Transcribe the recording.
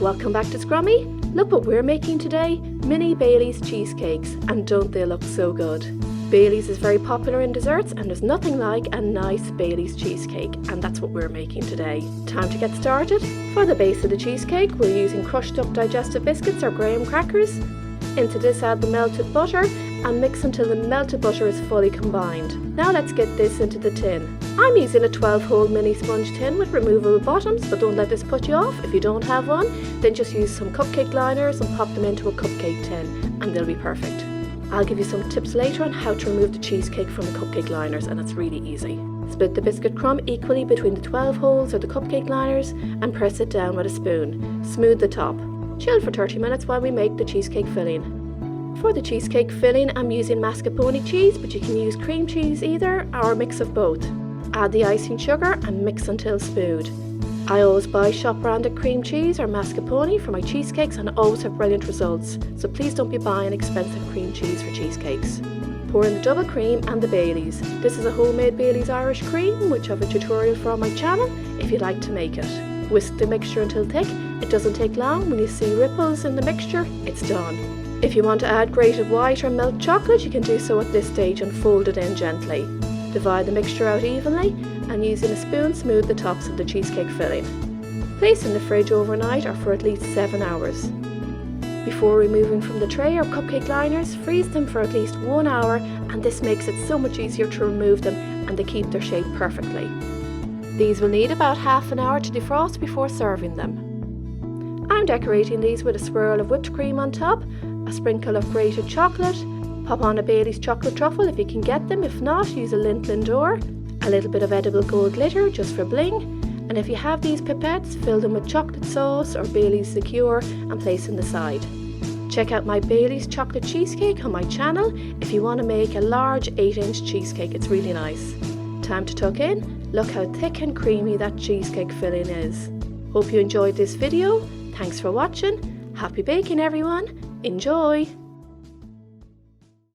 Welcome back to Scrummy. Look what we're making today, mini Bailey's cheesecakes, and don't they look so good? Bailey's is very popular in desserts and there's nothing like a nice Bailey's cheesecake, and that's what we're making today. Time to get started. For the base of the cheesecake we're using crushed up digestive biscuits or graham crackers. Into this add the melted butter and mix until the melted butter is fully combined. Now let's get this into the tin. I'm using a 12-hole mini sponge tin with removable bottoms, but don't let this put you off. If you don't have one, then just use some cupcake liners and pop them into a cupcake tin and they'll be perfect. I'll give you some tips later on how to remove the cheesecake from the cupcake liners, and it's really easy. Split the biscuit crumb equally between the 12 holes or the cupcake liners and press it down with a spoon. Smooth the top. Chill for 30 minutes while we make the cheesecake filling. For the cheesecake filling I'm using mascarpone cheese, but you can use cream cheese either or a mix of both. Add the icing sugar and mix until smooth. I always buy shop branded cream cheese or mascarpone for my cheesecakes and always have brilliant results, so please don't be buying expensive cream cheese for cheesecakes. Pour in the double cream and the Baileys. This is a homemade Baileys Irish cream, which I have a tutorial for on my channel if you'd like to make it. Whisk the mixture until thick. It doesn't take long. When you see ripples in the mixture, it's done. If you want to add grated white or milk chocolate, you can do so at this stage and fold it in gently. Divide the mixture out evenly and using a spoon smooth the tops of the cheesecake filling. Place in the fridge overnight or for at least 7 hours. Before removing from the tray or cupcake liners, freeze them for at least 1 hour, and this makes it so much easier to remove them and they keep their shape perfectly. These will need about half an hour to defrost before serving them. I'm decorating these with a swirl of whipped cream on top, a sprinkle of grated chocolate, pop on a Bailey's chocolate truffle if you can get them, if not use a lint Lindor, a little bit of edible gold glitter just for bling, and if you have these pipettes, fill them with chocolate sauce or Bailey's liqueur and place in the side. Check out my Bailey's chocolate cheesecake on my channel if you want to make a large 8-inch cheesecake, it's really nice. Time to tuck in. Look how thick and creamy that cheesecake filling is. Hope you enjoyed this video. Thanks for watching. Happy baking everyone. Enjoy!